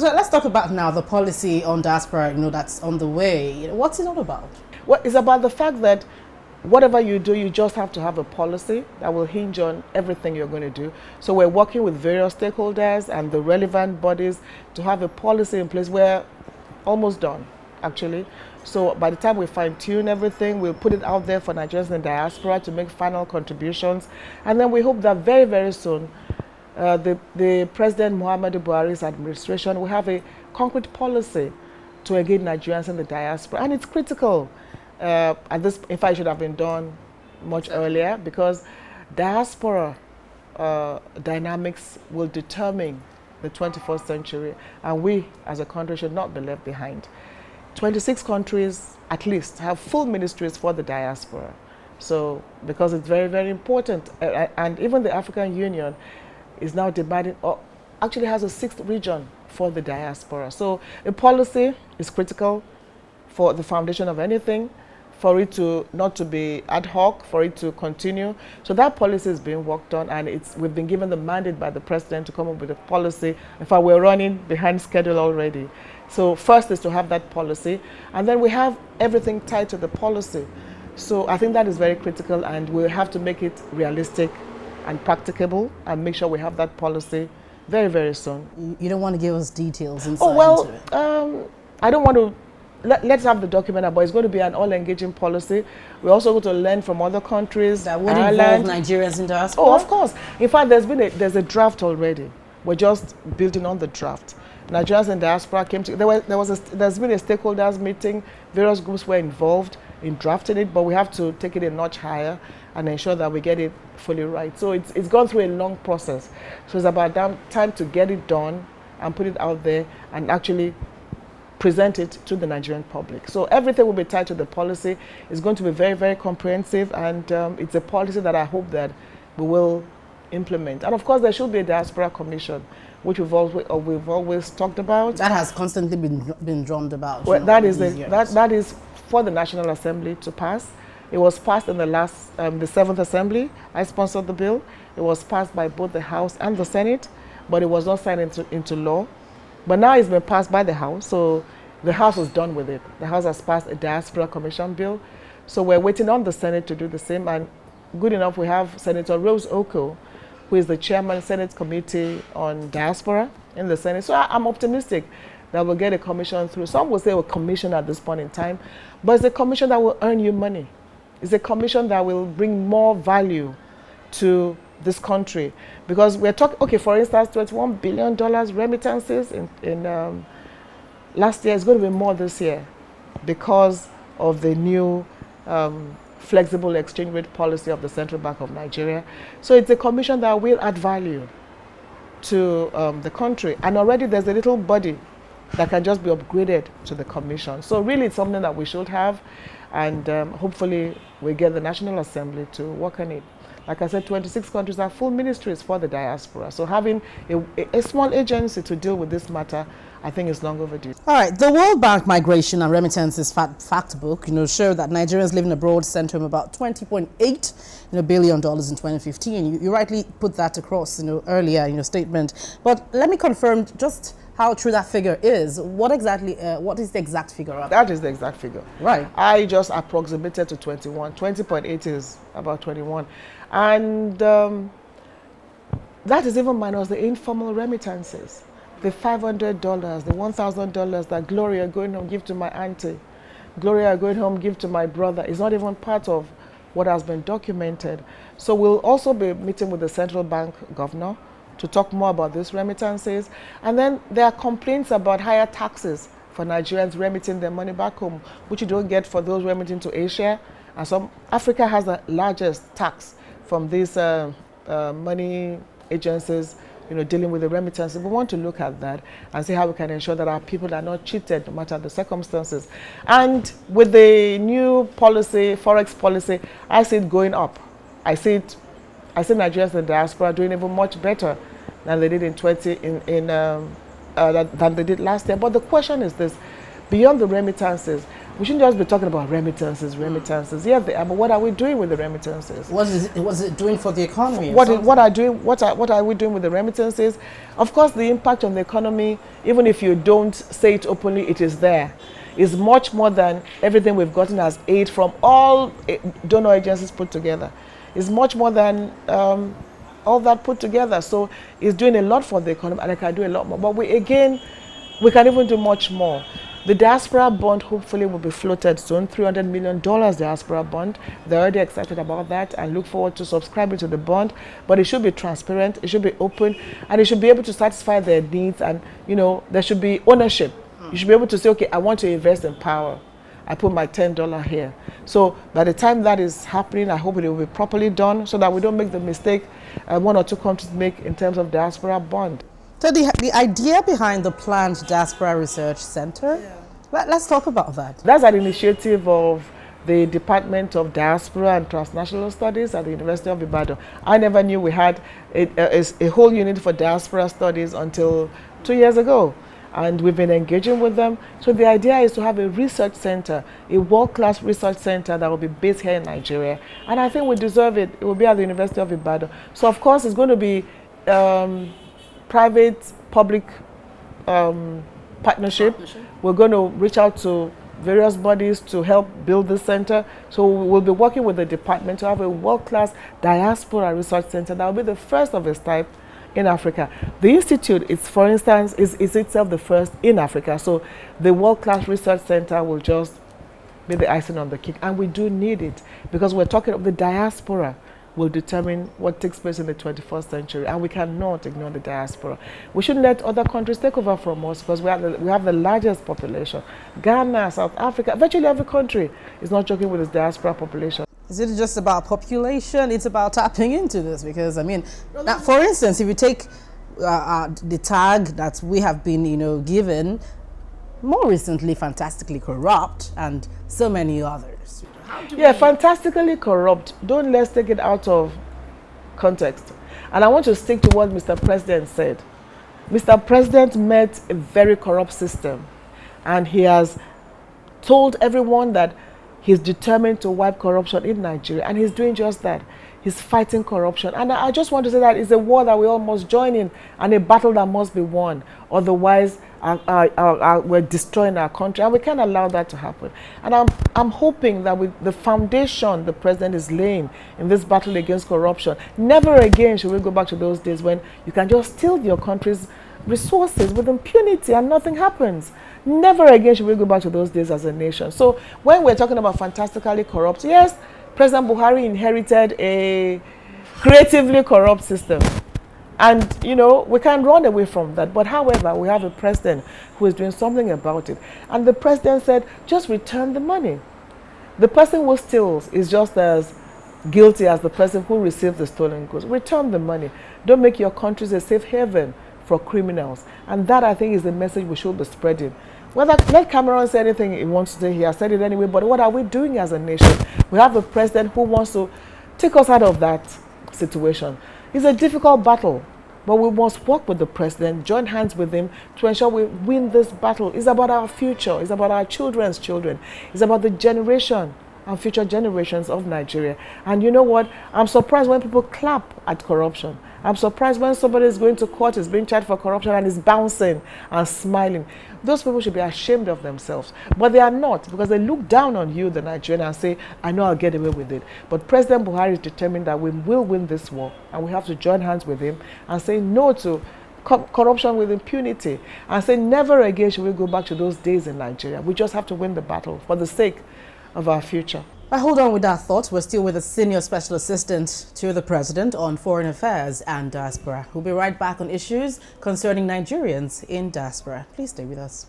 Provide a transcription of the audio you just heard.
So let's talk about now the policy on diaspora, that's on the way. What's it all about? Well, it's about the fact that whatever you do, you just have to have a policy that will hinge on everything you're going to do. So we're working with various stakeholders and the relevant bodies to have a policy in place. We're almost done, actually. So by the time we fine-tune everything, we'll put it out there for Nigerians in diaspora to make final contributions. And then we hope that very, very soon, the President Muhammadu Buhari's administration will have a concrete policy to engage Nigerians in the diaspora. And it's critical. And this, in fact, should have been done much earlier, because diaspora dynamics will determine the 21st century, and we as a country should not be left behind. 26 countries at least have full ministries for the diaspora, so because it's very, very important. And even the African Union is now demanding, or actually has a 6th region for the diaspora. So a policy is critical for the foundation of anything, for it to not to be ad hoc, for it to continue. So that policy is being worked on, and we've been given the mandate by the president to come up with a policy. In fact, we're running behind schedule already. So first is to have that policy, and then we have everything tied to the policy. So I think that is very critical, and we'll have to make it realistic and practicable, and make sure we have that policy very, very soon. You don't want to give us details inside into it? I don't want to. Let's have the document, but it's going to be an all-engaging policy. We're also going to learn from other countries. That would involve Nigerians in diaspora? Oh, of course. In fact, there's a draft already. We're just building on the draft. Nigerians in diaspora came to, there's been a stakeholders meeting. Various groups were involved in drafting it, but we have to take it a notch higher and ensure that we get it fully right. So it's gone through a long process. So it's about time to get it done and put it out there and actually present it to the Nigerian public. So everything will be tied to the policy. It's going to be very, very comprehensive, and it's a policy that I hope that we will implement. And of course, there should be a diaspora commission, which we've always talked about. That has constantly been drummed about. Well, that is for the National Assembly to pass. It was passed in the 7th Assembly. I sponsored the bill. It was passed by both the House and the Senate, but it was not signed into law. But now it's been passed by the House, so the House is done with it. The House has passed a Diaspora Commission bill, so we're waiting on the Senate to do the same. And good enough, we have Senator Rose Oko, who is the chairman of the Senate Committee on Diaspora in the Senate. So I'm optimistic that we'll get a commission through. Some will say a commission at this point in time, but it's a commission that will earn you money. It's a commission that will bring more value to this country, because we're talking, okay, for instance, $21 billion remittances in last year. Is going to be more this year because of the new flexible exchange rate policy of the Central Bank of Nigeria. So it's a commission that will add value to the country, and already there's a little body that can just be upgraded to the commission. So really it's something that we should have, and hopefully we get the National Assembly to work on it. Like I said, 26 countries have full ministries for the diaspora. So having a small agency to deal with this matter, I think is long overdue. All right, the World Bank Migration and Remittances Fact Book, show that Nigerians living abroad sent home about $20.8 billion in 2015. You rightly put that across, earlier in your statement. But let me confirm just how true that figure is. What is the exact figure? That is the exact figure. Right. I just approximated to 21. 20.8 is about 21. And that is even minus the informal remittances. The $500, the $1,000 that Gloria going home give to my auntie, Gloria going home give to my brother, is not even part of what has been documented. So we'll also be meeting with the central bank governor to talk more about these remittances. And then there are complaints about higher taxes for Nigerians remitting their money back home, which you don't get for those remitting to Asia. And Africa has the largest tax from these money agencies, dealing with the remittances. We want to look at that and see how we can ensure that our people are not cheated no matter the circumstances. And with the new policy, forex policy, I see it going up. I see Nigerians in the diaspora doing even much better than they did than they did last year. But the question is this: beyond the remittances, We shouldn't just be talking about remittances. Yeah, they are, but what are we doing with the remittances? What is it doing for the economy? What are we doing with the remittances? Of course, the impact on the economy, even if you don't say it openly, it is there. Is much more than everything we've gotten as aid from all donor agencies put together. It's much more than all that put together. So it's doing a lot for the economy, and it can do a lot more. But we can even do much more. The Diaspora bond hopefully will be floated soon, $300 million Diaspora bond. They're already excited about that and look forward to subscribing to the bond. But it should be transparent, it should be open, and it should be able to satisfy their needs, and there should be ownership. You should be able to say, okay, I want to invest in power. I put my $10 here. So by the time that is happening, I hope it will be properly done so that we don't make the mistake one or two countries make in terms of Diaspora bond. So the idea behind the planned Diaspora Research Center, let's talk about that. That's an initiative of the Department of Diaspora and Transnational Studies at the University of Ibadan. I never knew we had a whole unit for Diaspora Studies until 2 years ago. And we've been engaging with them. So the idea is to have a research center, a world-class research center that will be based here in Nigeria. And I think we deserve it. It will be at the University of Ibadan. So of course it's going to be private-public partnership. We're going to reach out to various bodies to help build this center. So we'll be working with the department to have a world-class Diaspora Research Center that will be the first of its type in Africa. The institute, for instance, is itself the first in Africa. So the world-class research center will just be the icing on the cake. And we do need it because we're talking of the diaspora will determine what takes place in the 21st century. And we cannot ignore the diaspora. We shouldn't let other countries take over from us because we have the largest population. Ghana, South Africa, virtually every country is not joking with its diaspora population. Is it just about population? It's about tapping into this because, for instance, if you take the tag that we have been, given, more recently, fantastically corrupt, and so many others. Fantastically corrupt. Let's take it out of context. And I want to stick to what Mr. President said. Mr. President met a very corrupt system, and he has told everyone that he's determined to wipe corruption in Nigeria, and he's doing just that. He's fighting corruption. And I just want to say that it's a war that we all must join in and a battle that must be won. Otherwise, we're destroying our country, and we can't allow that to happen. And I'm hoping that with the foundation the president is laying in this battle against corruption, never again should we go back to those days when you can just steal your country's resources with impunity and nothing happens. Never again should we go back to those days as a nation. So when we're talking about fantastically corrupt, yes, President Buhari inherited a creatively corrupt system. And, we can't run away from that. But however, we have a president who is doing something about it. And the president said, just return the money. The person who steals is just as guilty as the person who received the stolen goods. Return the money. Don't make your countries a safe haven for criminals. And that, I think, is the message we should be spreading. Let Cameron say anything he wants to say, he has said it anyway, but what are we doing as a nation? We have a president who wants to take us out of that situation. It's a difficult battle, but we must work with the president, join hands with him to ensure we win this battle. It's about our future. It's about our children's children. It's about the generation and future generations of Nigeria. And you know what? I'm surprised when people clap at corruption. I'm surprised when somebody is going to court, is being charged for corruption, and is bouncing and smiling. Those people should be ashamed of themselves. But they are not, because they look down on you, the Nigerian, and say, I know I'll get away with it. But President Buhari is determined that we will win this war, and we have to join hands with him and say no to corruption with impunity, and say never again should we go back to those days in Nigeria. We just have to win the battle for the sake of our future. But hold on with that thought. We're still with a senior special assistant to the president on foreign affairs and diaspora. We'll be right back on issues concerning Nigerians in diaspora. Please stay with us.